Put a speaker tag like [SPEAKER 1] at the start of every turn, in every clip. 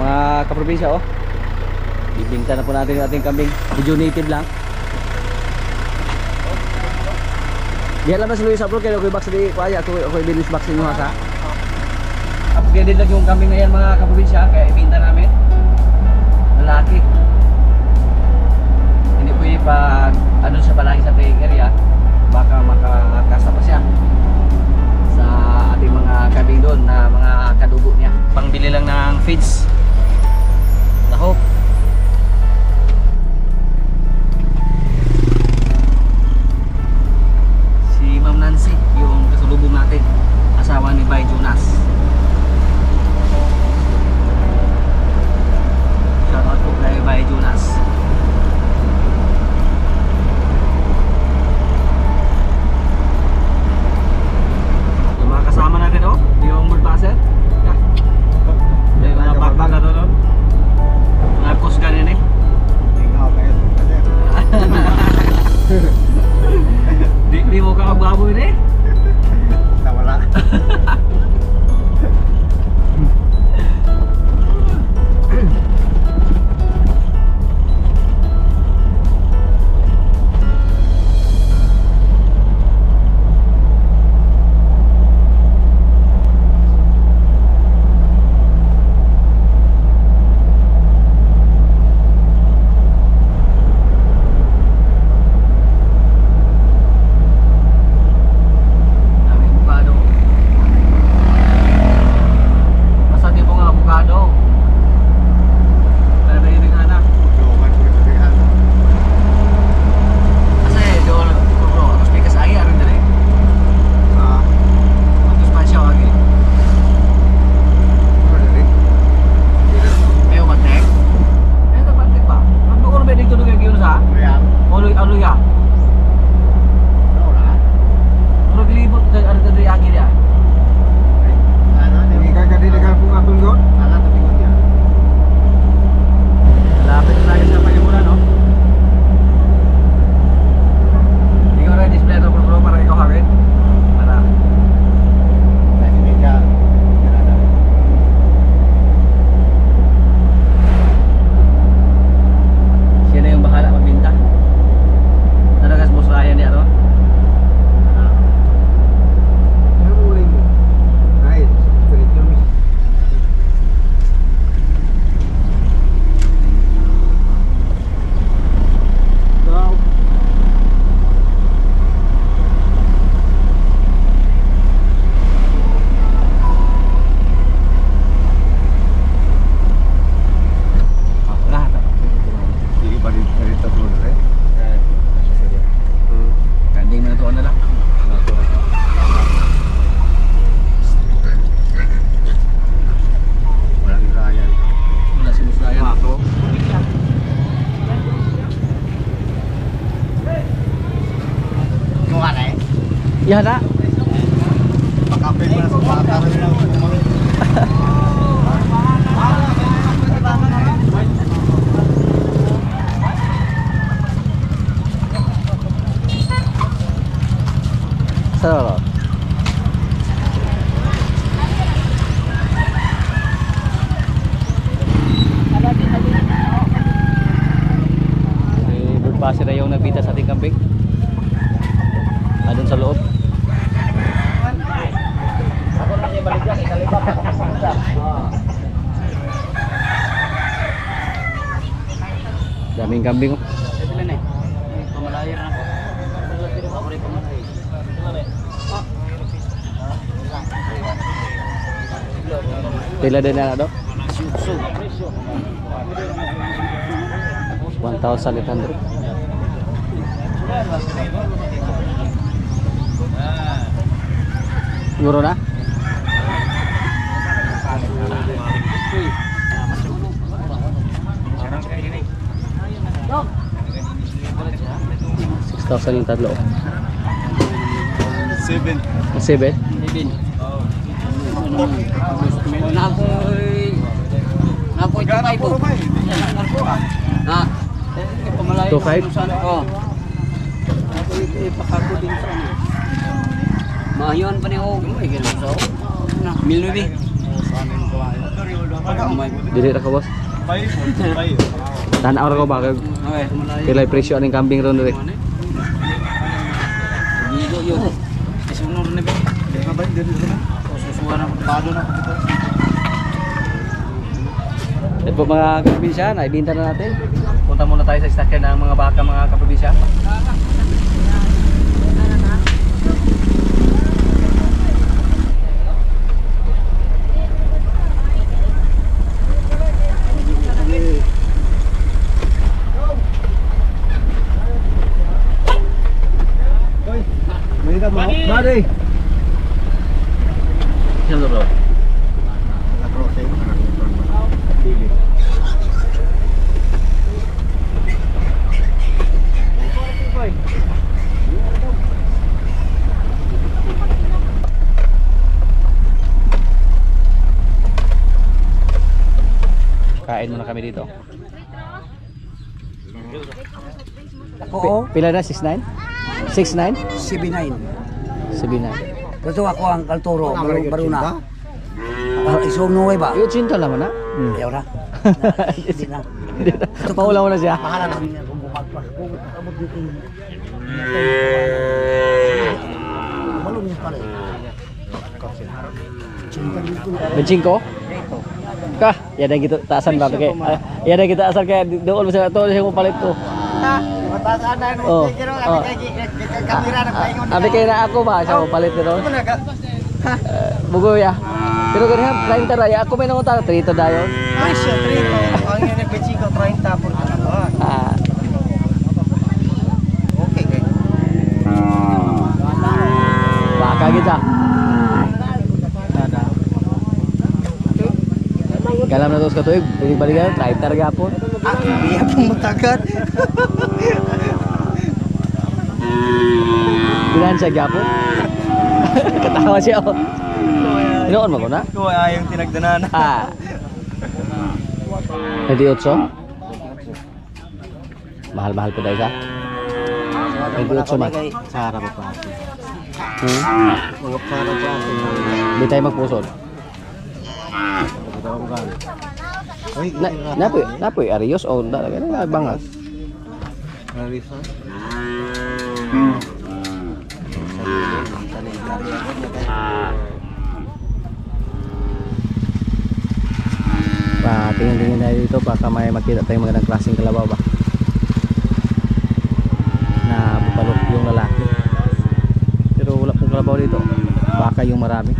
[SPEAKER 1] mga kaprobinsya, oh. Bibingta na po natin yung ating kambing. Medyo native lang. Diyan lang ba sa Luis Abro, kaya ako'y box di kaya ako'y bilis box ninyo ha sa. Upgraded lang yung kambing na yan mga kaprobinsya, kaya ibinta namin. Lalaki. Hindi po ipag ano sa palagi sa ating area, baka makakasa pa siya sa ating mga kambing doon na mga kadugo niya. Pangbili lang ng feeds. Lahok. Si Ma'am Nancy, yung kasalubong natin, asawa ni Bay Jonas. Shout out po kay Bay Jonas. Yung mga kasama natin, oh, yung mulbaser. Yung mga backpack na doon. Mga kusga rin eh. Di mo ka magbaboy rin eh.
[SPEAKER 2] Wala.
[SPEAKER 1] Yan na.
[SPEAKER 2] Pakapin mo na sa bata rin lang.
[SPEAKER 1] Sarap. Bulbase na yung nagbita sa ating kambing. Andun sa loob. Daming kambing. Pila din na do? 1,800. Siguro na? $6,000 yung tatlo.
[SPEAKER 2] 7.
[SPEAKER 1] 7?
[SPEAKER 3] Napoy 2.5 na
[SPEAKER 1] 2.5?
[SPEAKER 3] oh napoy ipakako din sa ano mayon pa ni oh may gano'n so na 1,900
[SPEAKER 1] Dili ra ko boss.
[SPEAKER 2] Bayo, bayo.
[SPEAKER 1] Tanaw ra ko ba kay pilay presyo aning kambing ron diri.
[SPEAKER 3] Gigo yun. Isunod na ba?
[SPEAKER 2] Mabay din na.
[SPEAKER 3] Susuwa na ko.
[SPEAKER 2] Pado na dito.
[SPEAKER 1] Ito mga kaprobinsya, naibinta na natin. Punta muna tayo sa stakyan ng mga baka mga kaprobinsya.
[SPEAKER 2] May ka mo.
[SPEAKER 1] Mari! Sino bro?
[SPEAKER 2] Na-crossing. Dili.
[SPEAKER 1] Kain muna kami dito.
[SPEAKER 3] Ako,
[SPEAKER 1] Pila na? 6'9"? 6'9"?
[SPEAKER 3] CB9.
[SPEAKER 1] 7'9".
[SPEAKER 3] Ito ako ang kalturo, baruna. Isong nuwe ba?
[SPEAKER 1] Yung 80 lang na?
[SPEAKER 3] Ayaw na. Hindi na.
[SPEAKER 1] Ito paula mo na siya.
[SPEAKER 3] Bahala na kami kung bumagpas. Kung abot dito yung... Malong yung pala. Cinta dito.
[SPEAKER 1] Benchingko? Ka, yan ang gitu taasan ba kay. Yan ang kita asal kay doon sa to siya mo palit ko.
[SPEAKER 2] Matasan na
[SPEAKER 1] Oh.
[SPEAKER 2] kamera na paingon.
[SPEAKER 1] Abi kay na ako ba siya mo palit dito. Bugo ya. Pero ganyan 30 ra ya ako may nangunta 30 dayon.
[SPEAKER 2] Ay siya, 30. Ang yan ang pechiko, 30 por kalawa.
[SPEAKER 1] Ah,
[SPEAKER 2] Okay, okay.
[SPEAKER 1] baka kita. Kalam na tos ka tuig, dili balikan 30 ra gapon.
[SPEAKER 2] Iya pong matagat.
[SPEAKER 1] Bilan siya gapon. Katawa siya. Oh. Inoon mo ko na?
[SPEAKER 2] Ko ay yung tinagdanan.
[SPEAKER 1] Ah. 28. Mahal-mahal po dahil sa. 28 man.
[SPEAKER 2] Sara pa pa. Mga sara pa.
[SPEAKER 1] Hindi tayo magpusod.
[SPEAKER 2] Uy,
[SPEAKER 1] Napoy, Arios o talaga na bangas.
[SPEAKER 2] Narisa.
[SPEAKER 1] Tingin-tingin tayo dito baka may makita tayong magandang klaseng kalabaw ba na bupalok yung lalaki, pero wala pong kalabaw dito, baka yung marami.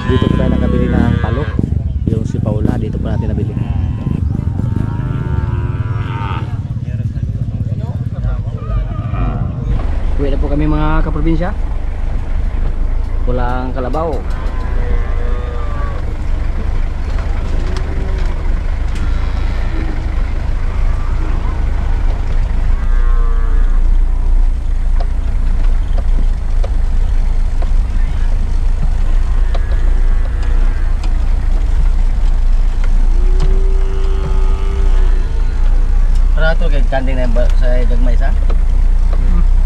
[SPEAKER 1] Dito po tayo nakabili ng palok, yung si Paula dito po natin nabili. Uwi na po kami mga kaprobinsya, walang kalabaw. Ito kay kanding na sa Gagmay sa.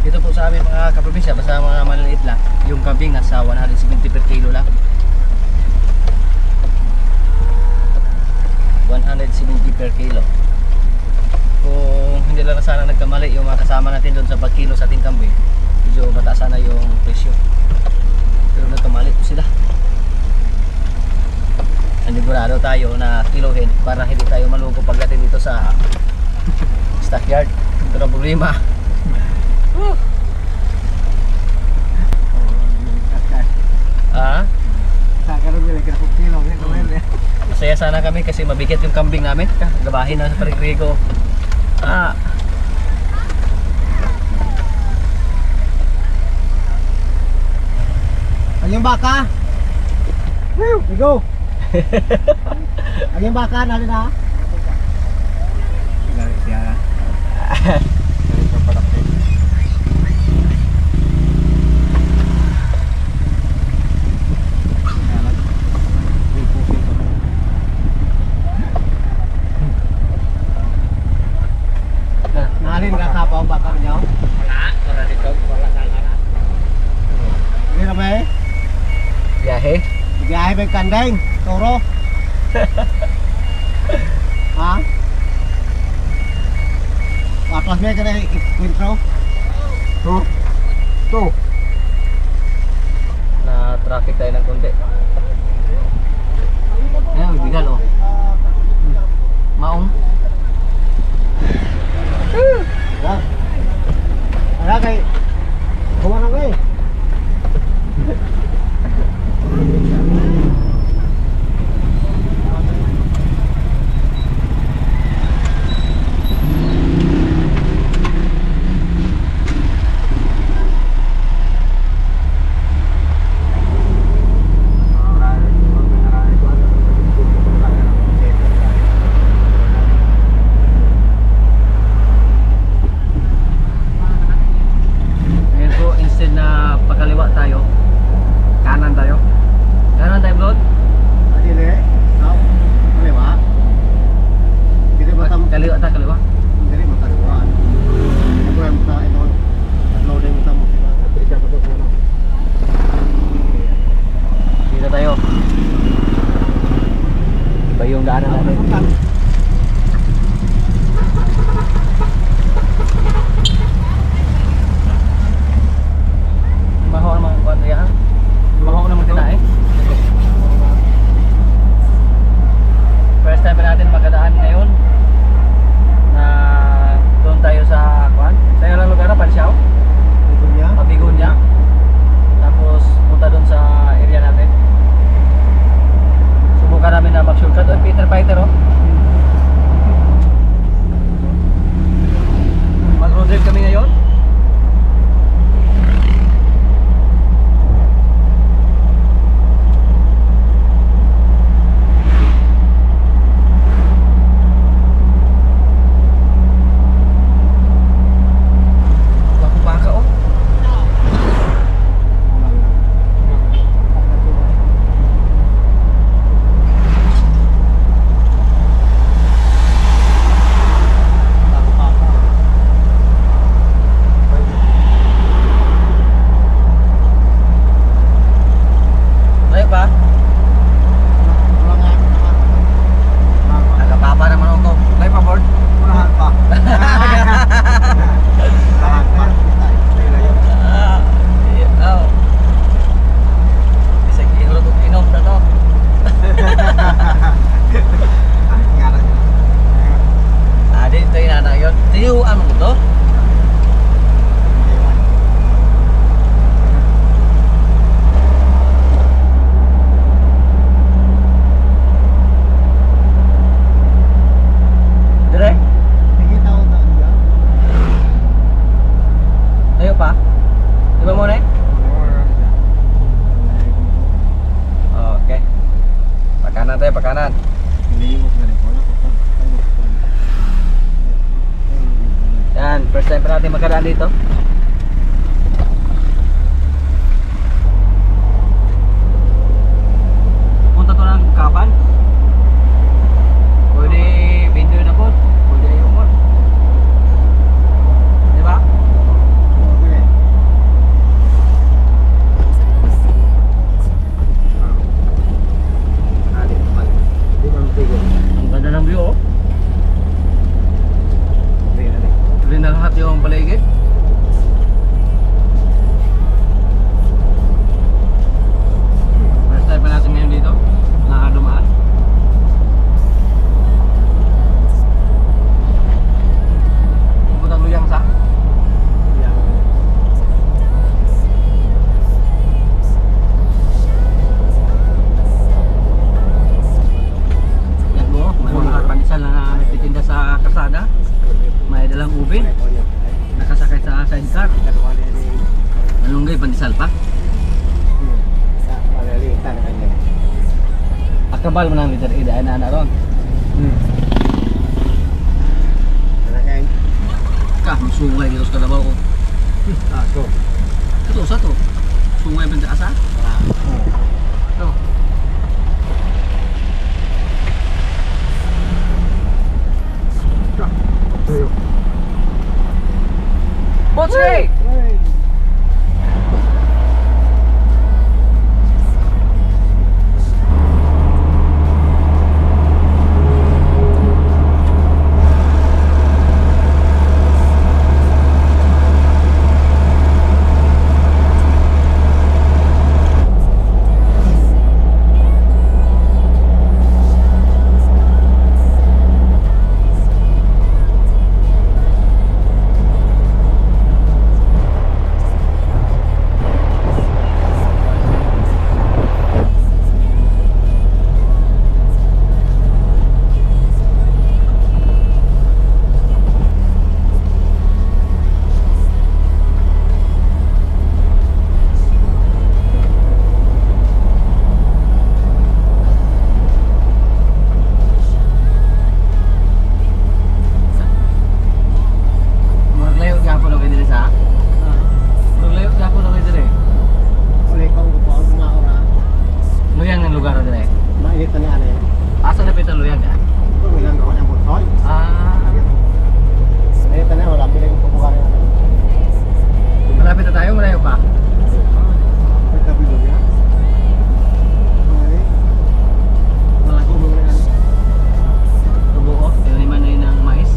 [SPEAKER 1] Dito po sa amin mga kaprobinsya, basta mga maliliit lang, yung kambing nasa 170 per kilo lang. 170 per kilo. Kung hindi lang sana nagkamali yung mga kasama natin doon sa pagkilo sa ating kambing, medyo mataas na yung presyo. Pero nagkamali po sila. Nanigurado tayo na kilohin para hindi tayo malugo pagdating dito sa stockyard. Ito na problema. Masaya sana kami kasi mabigat yung kambing namin. Gabahin na sa parigrigo.
[SPEAKER 2] Ano yung baka? Go! Ano yung baka? Nalin na? Nalin ka kapaw baka niyo?
[SPEAKER 1] Wala dito, wala sana.
[SPEAKER 2] Hindi na ba eh? may kandeng, toro. Ha? Atlas may kena intro. Tuh. Tuh.
[SPEAKER 1] Na traffic tayo ng konti. Ayan, bigal oh. Maong.
[SPEAKER 2] Wah. Ada kay kumana kay.
[SPEAKER 1] Ngayon po, instead na pagkaliwa tayo, kanan tayo. Kanan tayo, Blood.
[SPEAKER 2] Adile. Now, kaliwa. Dili matam
[SPEAKER 1] Kaliwa ta, kaliwa.
[SPEAKER 2] dili mataliwaan. Ako ang sa ito. Loading mo tamo. Prisa pa to kuno.
[SPEAKER 1] Dito tayo. Iba yung daanan natin. Maho naman ang kwan ya. Maho naman tinae. First time pa natin makadaan ngayon na doon tayo sa kwan. Sa ilang lugar na Pansyao,
[SPEAKER 2] Ito niya.
[SPEAKER 1] Mabigunya. Tapos punta doon sa area natin. Subukan namin na mag-shortcut. Oh, Peter Fighter oh. Mag-road trip kami ngayon. Baka oh. Tayo pa. Nagkapapa naman ako. Tayo pa, board.
[SPEAKER 2] Unahan pa. Unahan pa.
[SPEAKER 1] Oh. Bisa kihulog og inom na to.
[SPEAKER 2] Ngaran niya.
[SPEAKER 1] Dito yung anak yun. Tiyuan mo to? Dire?
[SPEAKER 2] Sige taon-taon niya.
[SPEAKER 1] Tayo pa? Di ba muna eh? Okay. Pakanan tayo, pakanan.
[SPEAKER 2] Liwag na rin po.
[SPEAKER 1] Yan, first time pa natin magkaraan dito. Punta to ng Kapan. Pwede video na po. Pwede ayaw mo. Di ba?
[SPEAKER 2] Okay. Di ba matigil?
[SPEAKER 1] Ang ganda ng view oh. Tuloy na lahat yung paligid. First time pa natin ngayon dito. Nakadumaan. Pupuntang Luyang sa. Yan mo, may mga pandesal na nagtitinda sa kalsada. May dalang ube. Nakasakay sa sidecar. Malunggay, pandesal pa. Akabal mo nang liter ida na na ron. Kah, masungay dito sa Kalabaw ko. Ito, sa to. Sungay pa sa asa. Ito. Botsy! na tayo, malayo pa.
[SPEAKER 2] May kabilo niya. Okay. Malago mo na yan.
[SPEAKER 1] Tubo ko, tiniman na yun ng mais.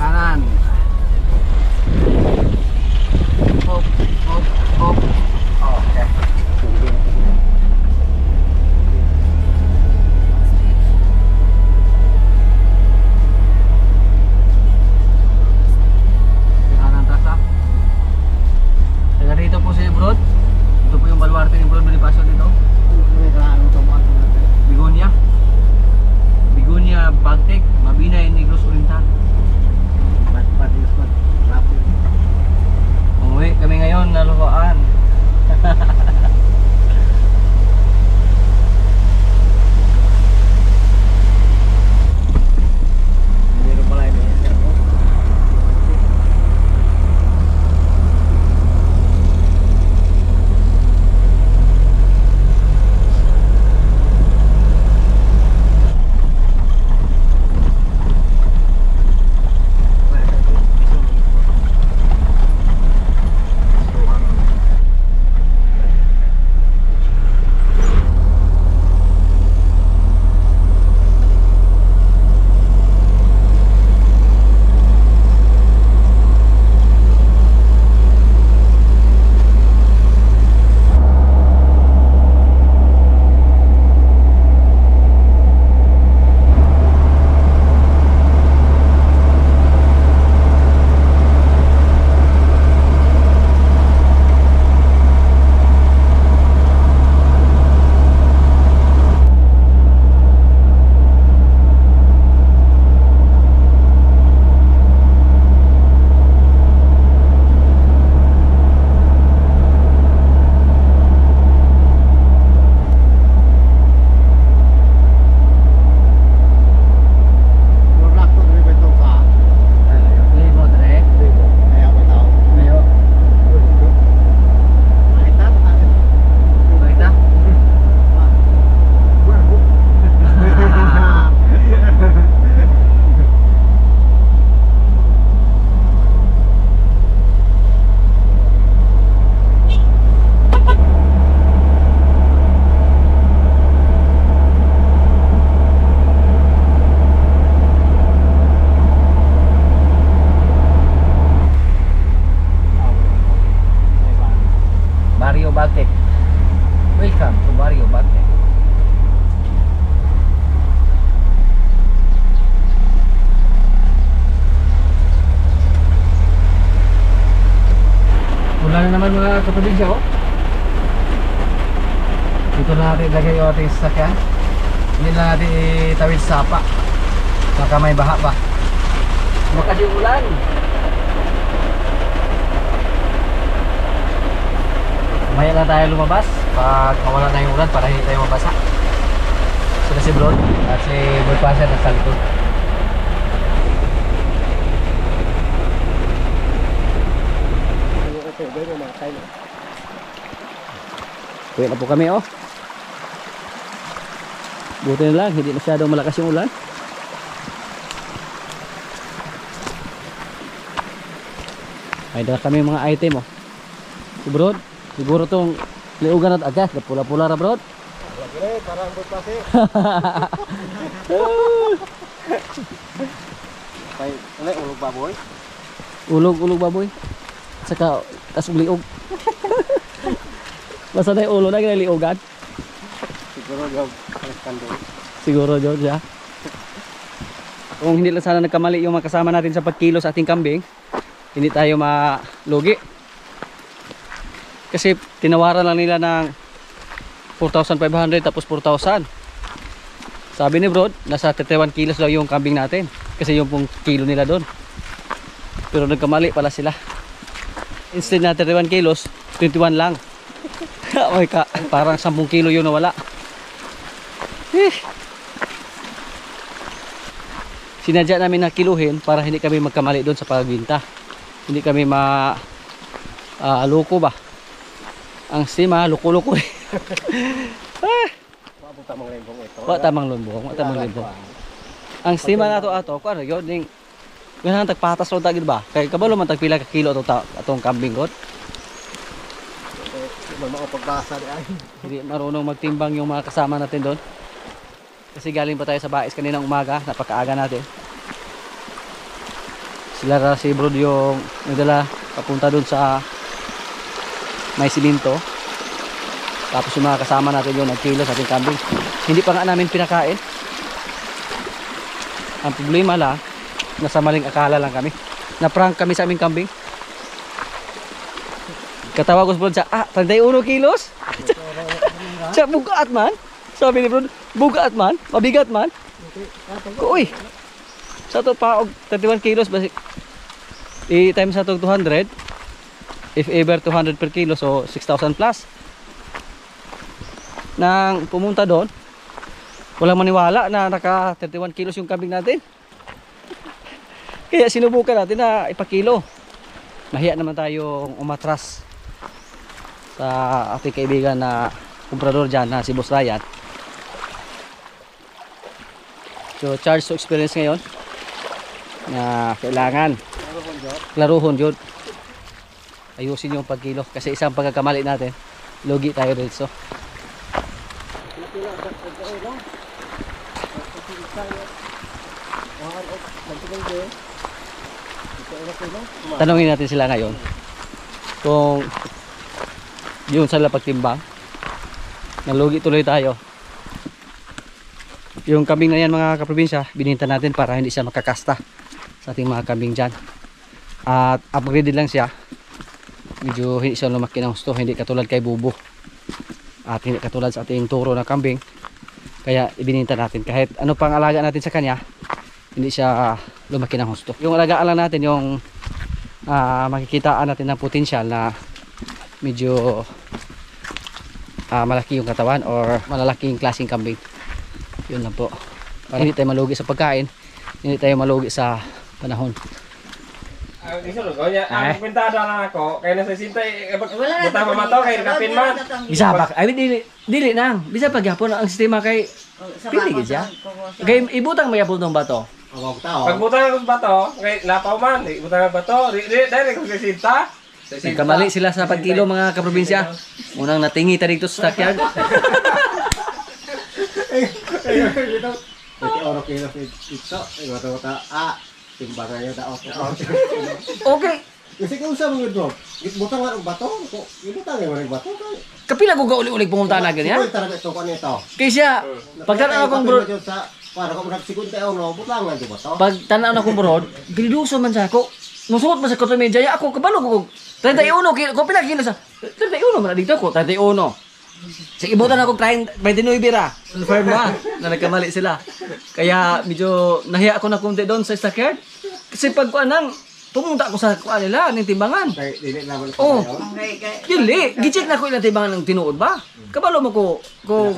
[SPEAKER 1] Kanan. Hop, hop, hop. Okay. Kanan trasa. Taga dito po si Brod. Ito po yung baluarte ni Brod Bonifacio dito.
[SPEAKER 2] May kaano ito mga ito natin.
[SPEAKER 1] Bigonia. Bigonia Bagtek, Mabinay Negros Oriental.
[SPEAKER 2] Patis pa. Rapid.
[SPEAKER 1] Umuwi kami ngayon na luhaan.
[SPEAKER 2] Hindi rin pala yun.
[SPEAKER 1] Barrio Bagtek. Welcome to Barrio Bagtek. Wala na naman mga kapatid siya, oh. Dito na natin ilagay yung ating sasakyan. Hindi na natin itawid sapa. Baka may baha pa. Bukas yung ulan. Maya na tayo lumabas pag mawala na yung ulan para hindi tayo mabasa. Sila si Brod at si Bonifacio nasa likod.
[SPEAKER 2] Okay, very mga kain.
[SPEAKER 1] Uwi na po kami, oh. Buti na lang, hindi masyadong malakas yung ulan. May dala kami mga item, oh. Si Brod, siguro tong liugan at agas, pula-pula ra, Brod.
[SPEAKER 2] Lagi parang buat pasi. Kay, ano ulog baboy?
[SPEAKER 1] Ulog baboy. Saka tas liog. Basta na yung ulo na ginaliugan.
[SPEAKER 2] Siguro yung kando.
[SPEAKER 1] Siguro yun siya. Kung hindi lang sana nagkamali yung mga kasama natin sa pagkilo sa ating kambing, hindi tayo malugi. Kasi tinawaran lang nila ng 4,500 tapos 4,000. Sabi ni Brod, nasa 31 kilos daw yung kambing natin. Kasi yung pong kilo nila doon. Pero nagkamali pala sila. Instead na 31 kilos, 21 lang. Oy ka, parang 10 kilo yun nawala. Sinadya namin na kiluhin para hindi kami magkamali doon sa pagbinta. Hindi kami loko ba. Ang sima, loko-loko eh.
[SPEAKER 2] Wabog tamang limbong ito.
[SPEAKER 1] Wa tamang lumbong, wa tamang limbong. Ang estima nato ato ko ano yun ning ganang tagpatas ro tagid ba? Kay kabalo man tagpila ka kilo atong kambing god.
[SPEAKER 2] Mao pagbasa di ay.
[SPEAKER 1] Hindi marunong magtimbang yung mga kasama natin doon. Kasi galing pa tayo sa bais kaninang umaga, napakaaga natin. Sila ra si Brod yung nagdala papunta doon sa may siminto. Tapos yung mga kasama natin yung nagkilo sa ating kambing. Hindi pa nga namin pinakain. Ang problema lang, nasa maling akala lang kami. Na-prank kami sa aming kambing. Katawa ko sa Brod sa, 31 kilos? Siya, bugaat man. Sabi ni Brod, bugaat man, mabigat man. Uy, sa ito pa, 31 kilos, basic. I-times sa ito 200. If ever 200 per kilo, so 6,000 plus. Nang pumunta doon, walang maniwala na naka 31 kilos yung kambing natin. Kaya sinubukan natin na ipakilo. Mahiya naman tayong umatras sa ating kaibigan na kumprador dyan na si Boss Ryan. So charge to experience ngayon na kailangan klaruhon yun. Ayusin yung pagkilo kasi isang pagkakamali natin lugi tayo dito. Tanungin natin sila ngayon kung yun sa pagtimbang nalugi tuloy tayo. Yung kambing na yan mga kaprobinsya bininta natin para hindi siya makakasta sa ating mga kambing dyan at upgraded lang siya. Medyo hindi siya lumaki ng gusto, hindi katulad kay Bubo at hindi katulad sa ating turo na kambing, kaya ibininta natin kahit ano pang alaga natin sa kanya hindi siya lumaki ng gusto. Yung alagaan lang natin yung makikitaan natin ng potensyal na medyo malaki yung katawan or malalaking klaseng kambing. Yun lang po, para hindi tayo malugi sa pagkain, hindi tayo malugi sa panahon.
[SPEAKER 4] Iso ko niya, ang kwentado lang ako, kaya nasa sintay, butang mamato, kaya kapin man.
[SPEAKER 1] Bisa pa, ay dili nang, bisa pa gyapon ang sistema kay pili gid siya. Kay ibutang may apol tong bato.
[SPEAKER 4] Pag butang ang bato, kaya lapaw man, butang ang bato, dahil kung sa sinta.
[SPEAKER 1] Nagkamali sila sa pagkilo mga kaprobinsya. Unang natingi ta dito sa stockyard.
[SPEAKER 2] Oro kilo ito, ito timbangan niya daw.
[SPEAKER 1] Okay.
[SPEAKER 2] Kasi kung sa mga dog, butang nga ng bato, ibutang nga ng bato.
[SPEAKER 1] Kapila ko gauli-ulig pumunta na ganyan.
[SPEAKER 2] Ito talaga ito ko nito.
[SPEAKER 1] Kaya siya, pagtanaw akong bro,
[SPEAKER 2] para ko nagsikunta ako, butang nga di bato.
[SPEAKER 1] pagtanaw akong bro, biliduso man sa ako. Musuot man sa kotong medya, ako kabalo ko. 31 kilo, ko pila kilo sa 31 man dito ko, 31. Sige, ibutan ako 29 ra. Confirm na nagkamali sila. Kaya medyo nahiya ako na kunti doon sa stockyard. Kasi pag kuanang pumunta ako sa kuan nila ning timbangan.
[SPEAKER 2] Dili naman
[SPEAKER 1] Oh. Dili, gicheck na ko ilang timbangan ng tinuod ba? Kabalo mo ko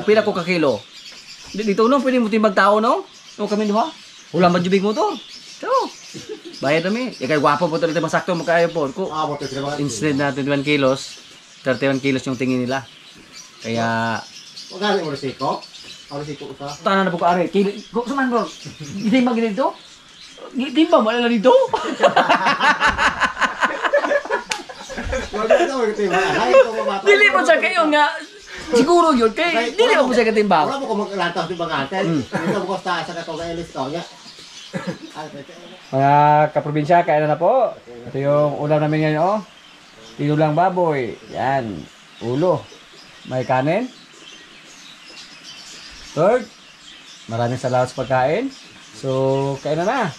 [SPEAKER 1] pila ko ka kilo. Dito no pwede mo timbang tao no? No kami duha. Wala man jubig mo to. So, bayad kami. Kay gwapo po talaga masakto mo kaayo po. Ko instead na 21 kilos, 31 kilos yung tingin nila. Kaya
[SPEAKER 2] magani mo risiko? Ano risiko ko sa?
[SPEAKER 1] tanan na po ko ari. Ko suman bro. Hindi mag dito. Hindi ba wala dito? Dili mo sa kayo nga siguro yun kay dili mo sa katimbang.
[SPEAKER 2] Wala mo ko maglantaw di bangaten. Dito mo ko sa katong na listo niya.
[SPEAKER 1] Mga kaprobinsya, kailan na po? Ito yung ulam namin ngayon, oh. Tinulang baboy. Yan. Ulo. May kanin. Third. Maraming salamat sa pagkain. So, kainan na.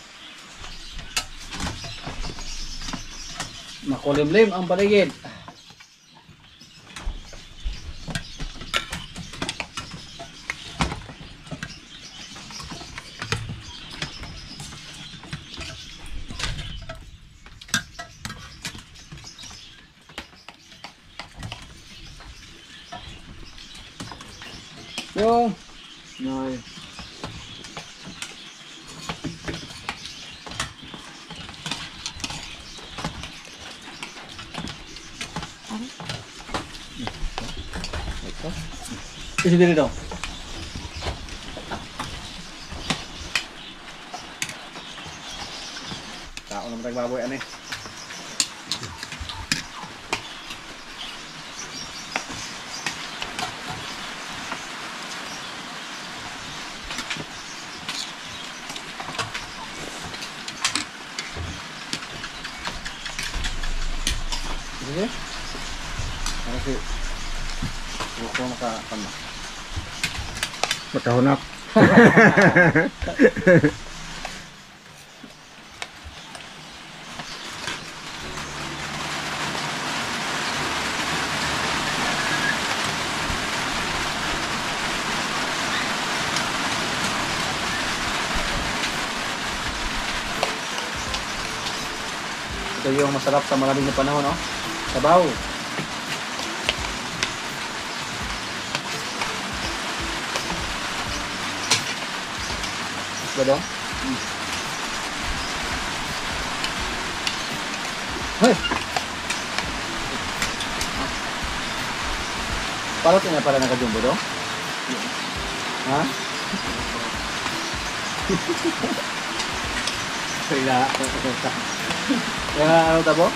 [SPEAKER 1] Makulimlim ang paligid. Yung noy. Ito. Isi diri daw. Tao naman tayong baboy ani. Sige. Kasi ko makakama.
[SPEAKER 2] Makahunap.
[SPEAKER 1] Ito yung masarap sa malamig na panahon, no? Sabaw. Ba dong? Hoy. Para ito na para nakajumbo dong? Ha? Kaya, ano tabo?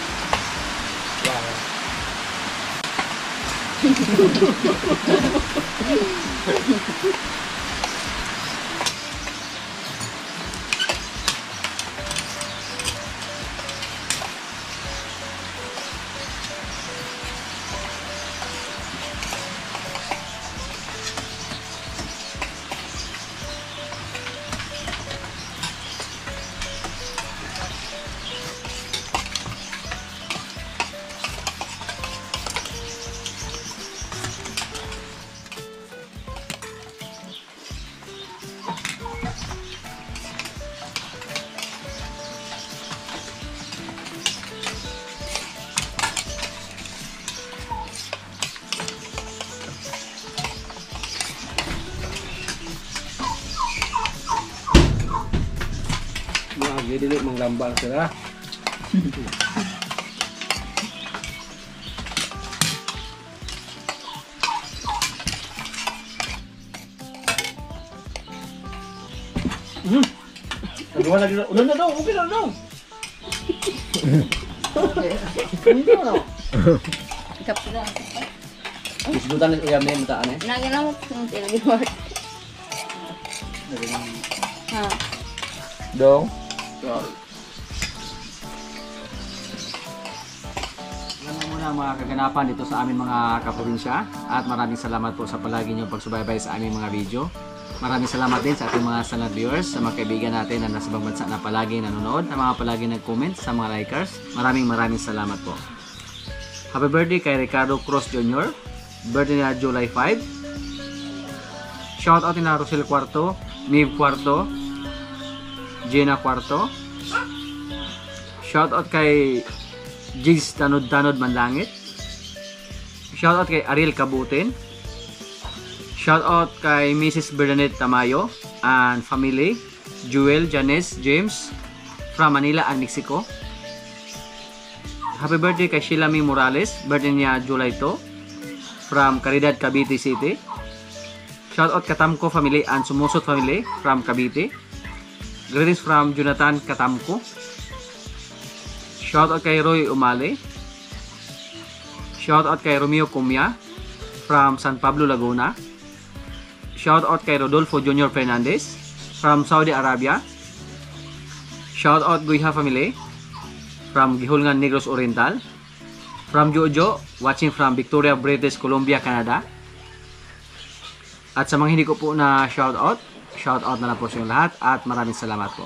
[SPEAKER 4] Mga dili manglambang sila.
[SPEAKER 1] Nagawa lagi na. Ulan na daw. Okay na daw. Hindi na.
[SPEAKER 3] Ikap sila.
[SPEAKER 1] Isdutan na uyam na yung mataan eh.
[SPEAKER 3] Nagin na mo kung lagi mo. Ha.
[SPEAKER 1] Dong. Yan na muna mga kaganapan dito sa aming mga kaprobinsya at maraming salamat po sa palagi niyong pagsubaybay sa aming mga video. Maraming salamat din sa ating mga silent viewers, sa mga kaibigan natin na nasa ibang bansa na palagi nanonood, na mga palagi nag-comment, sa mga likers. Maraming salamat po. Happy birthday kay Ricardo Cruz Jr. Birthday na July 5. Shout out na Rosel Cuarto, Niv Cuarto, Gina Cuarto. Shout out kay Jigs Tanod Manlangit. Shout out kay Ariel Kabutin. Shout out kay Mrs. Bernadette Tamayo and family, Jewel, Janice, James from Manila and Mexico. Happy birthday kay Sheila May Morales, birthday niya July 2 from Caridad, Cavite City. Shout out Katamko family and Sumusot family from Cavite. Greetings from Jonathan Katamko. Shout out kay Roy Umale. Shout out kay Romeo Cumia from San Pablo, Laguna. Shout out kay Rodolfo Jr. Fernandez from Saudi Arabia. Shout out Guiha family from Gihulngan, Negros Oriental. From Jojo, watching from Victoria, British Columbia, Canada. At sa mga hindi ko po na shout out na lang po sa inyo lahat at maraming salamat po.